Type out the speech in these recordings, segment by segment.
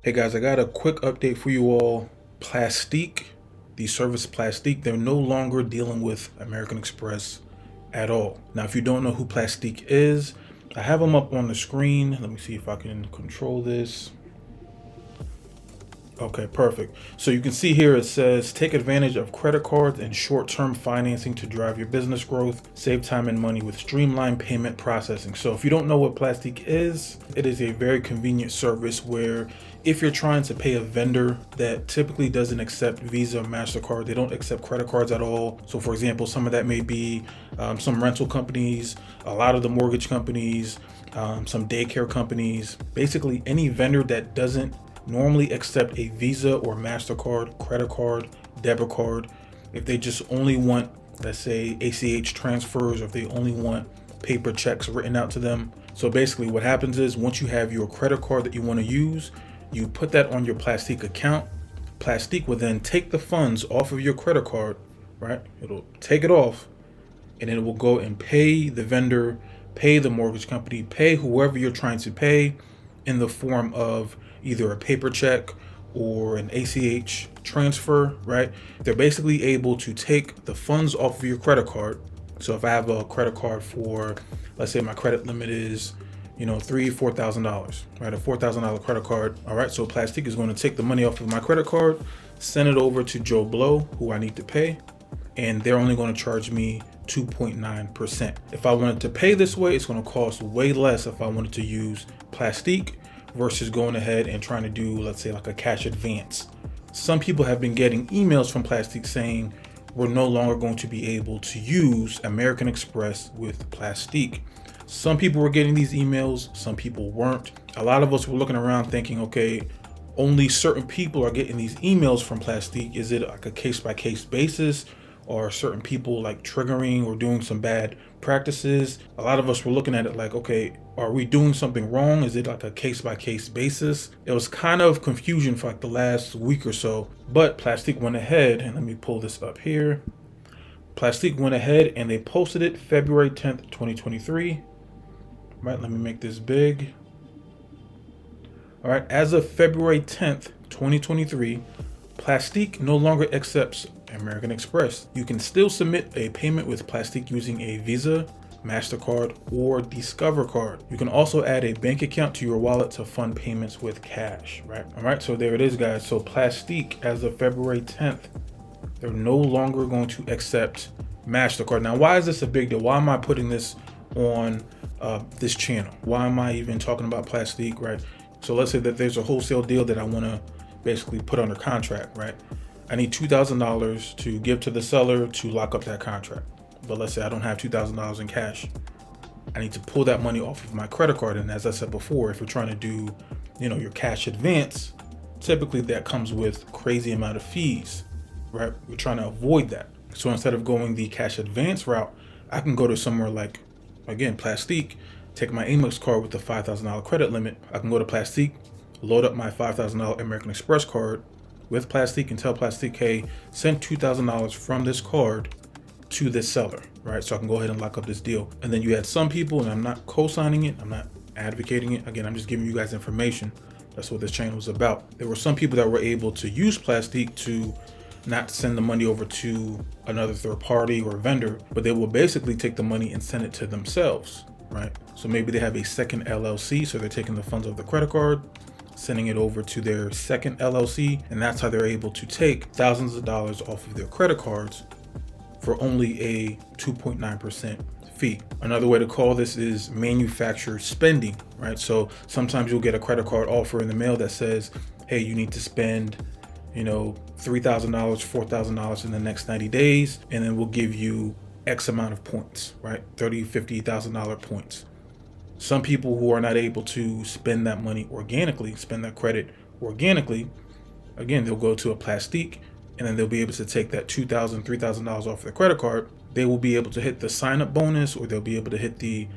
Hey guys, I got a quick update for you all. Plastiq, the service Plastiq, they're no longer dealing with American Express at all. Now, if you don't know who Plastiq is, I have them up on the screen. Let me see if I can control this. Okay, perfect. So you can see here it says take advantage of credit cards and short-term financing to drive your business growth, save time and money with streamlined payment processing. So if you don't know what Plastiq is, it is a very convenient service where if you're trying to pay a vendor that typically doesn't accept Visa or MasterCard, they don't accept credit cards at all. So for example, some of that may be some rental companies, a lot of the mortgage companies, some daycare companies, basically any vendor that doesn't normally accept a Visa or MasterCard, credit card, debit card. If they just only want, let's say, ACH transfers, or if they only want paper checks written out to them. So basically what happens is once you have your credit card that you want to use, you put that on your Plastiq account. Plastiq will then take the funds off of your credit card, right? It'll take it off and it will go and pay the vendor, pay the mortgage company, pay whoever you're trying to pay in the form of either a paper check or an ACH transfer, right? They're basically able to take the funds off of your credit card. So if I have a credit card for, let's say my credit limit is, $4,000, right? A $4,000 credit card. All right. So Plastiq is going to take the money off of my credit card, send it over to Joe Blow, who I need to pay, and they're only going to charge me 2.9%. If I wanted to pay this way, it's going to cost way less if I wanted to use Plastiq versus going ahead and trying to do, let's say, like a cash advance. Some people have been getting emails from Plastiq saying we're no longer going to be able to use American Express with Plastiq. Some people were getting these emails, some people weren't. A lot of us were looking around thinking, okay, only certain people are getting these emails from Plastiq. Is it like a case-by-case basis? Or certain people like triggering or doing some bad practices? A lot of us were looking at it like, okay, are we doing something wrong? Is it like a case-by-case basis? It was kind of confusion for like the last week or so, but Plastiq went ahead, and let me pull this up here. Plastiq went ahead and they posted it February 10th, 2023. Right, let me make this big. All right, as of February 10th, 2023, Plastiq no longer accepts American Express. You can still submit a payment with Plastiq using a Visa, MasterCard, or Discover card. You can also add a bank account to your wallet to fund payments with cash, right? All right, so there it is, guys. So Plastiq, as of February 10th, they're no longer going to accept MasterCard. Now, why is this a big deal? Why am I putting this on this channel? Why am I even talking about Plastiq, right? So let's say that there's a wholesale deal that I want to basically put under contract, right? I need $2,000 to give to the seller to lock up that contract. But let's say I don't have $2,000 in cash. I need to pull that money off of my credit card. And as I said before, if you're trying to do, your cash advance, typically that comes with crazy amount of fees, right? We're trying to avoid that. So instead of going the cash advance route, I can go to somewhere like, again, Plastiq, take my AMEX card with the $5,000 credit limit. I can go to Plastiq, load up my $5,000 American Express card with Plastiq and tell Plastiq, hey, send $2,000 from this card to this seller, right? So I can go ahead and lock up this deal. And then you had some people, and I'm not co-signing it, I'm not advocating it. Again, I'm just giving you guys information. That's what this channel is about. There were some people that were able to use Plastiq to not send the money over to another third party or vendor, but they will basically take the money and send it to themselves, right? So maybe they have a second LLC, so they're taking the funds of the credit card, sending it over to their second LLC, and that's how they're able to take thousands of dollars off of their credit cards for only a 2.9% fee. Another way to call this is manufacturer spending, right? So sometimes you'll get a credit card offer in the mail that says, hey, you need to spend $3,000, $4,000 in the next 90 days, and then we'll give you X amount of points, right? $30,000, $50,000 points. Some people who are not able to spend that money organically, spend that credit organically, again, they'll go to a Plastiq, and then they'll be able to take that $2,000, $3,000 off their credit card. They will be able to hit the sign-up bonus, or they'll be able to hit the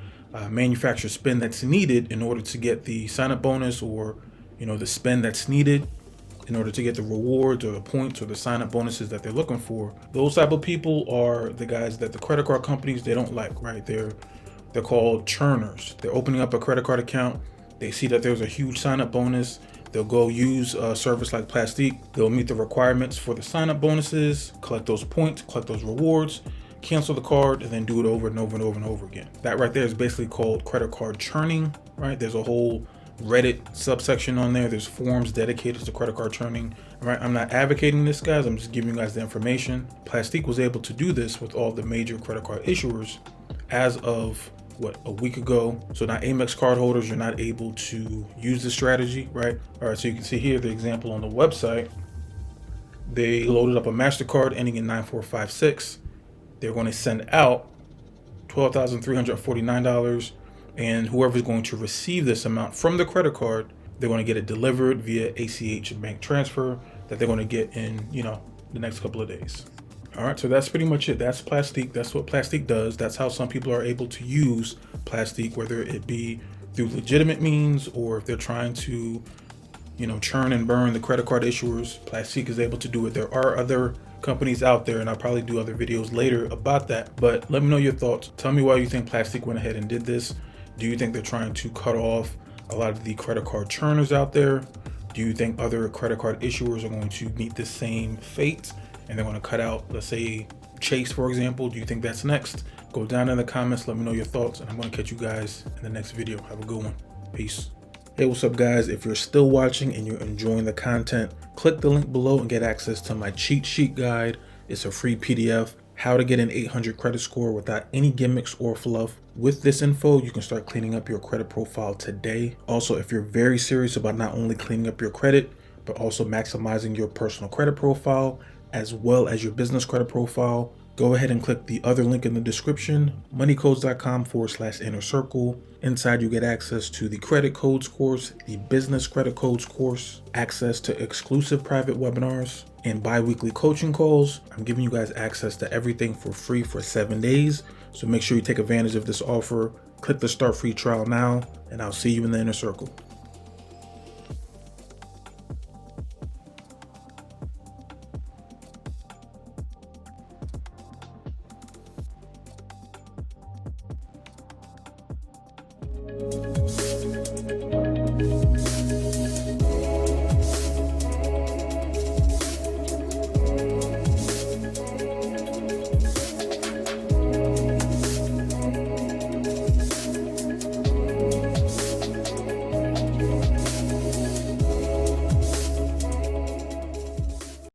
manufacturer spend that's needed in order to get the sign-up bonus, or the spend that's needed in order to get the rewards or the points or the sign-up bonuses that they're looking for. Those type of people are the guys that the credit card companies, they don't like, right? They're called churners. They're opening up a credit card account. They see that there's a huge sign-up bonus. They'll go use a service like Plastiq. They'll meet the requirements for the sign-up bonuses, collect those points, collect those rewards, cancel the card, and then do it over and over and over and over again. That right there is basically called credit card churning, right? There's a whole Reddit subsection on there. There's forums dedicated to credit card churning, right? I'm not advocating this, guys. I'm just giving you guys the information. Plastiq was able to do this with all the major credit card issuers as of a week ago. So now AMEX card holders, you're not able to use this strategy, right? All right, so you can see here the example on the website. They loaded up a MasterCard ending in 9456. They're going to send out $12,349, and whoever's going to receive this amount from the credit card, they're going to get it delivered via ACH bank transfer that they're going to get in, the next couple of days. All right, so that's pretty much it. That's Plastiq. That's what Plastiq does. That's how some people are able to use Plastiq, whether it be through legitimate means or if they're trying to, churn and burn the credit card issuers. Plastiq is able to do it. There are other companies out there, and I'll probably do other videos later about that. But let me know your thoughts. Tell me why you think Plastiq went ahead and did this. Do you think they're trying to cut off a lot of the credit card churners out there? Do you think other credit card issuers are going to meet the same fate and they're going to cut out, let's say, Chase, for example? Do you think that's next? Go down in the comments. Let me know your thoughts, and I'm going to catch you guys in the next video. Have a good one. Peace. Hey, what's up, guys? If you're still watching and you're enjoying the content, click the link below and get access to my cheat sheet guide. It's a free PDF, how to get an 800 credit score without any gimmicks or fluff. With this info, you can start cleaning up your credit profile today. Also, if you're very serious about not only cleaning up your credit, but also maximizing your personal credit profile, as well as your business credit profile, go ahead and click the other link in the description, moneycodes.com/inner circle. Inside, you get access to the credit codes course, the business credit codes course, access to exclusive private webinars, and bi-weekly coaching calls. I'm giving you guys access to everything for free for 7 days. So make sure you take advantage of this offer. Click the start free trial now, and I'll see you in the inner circle.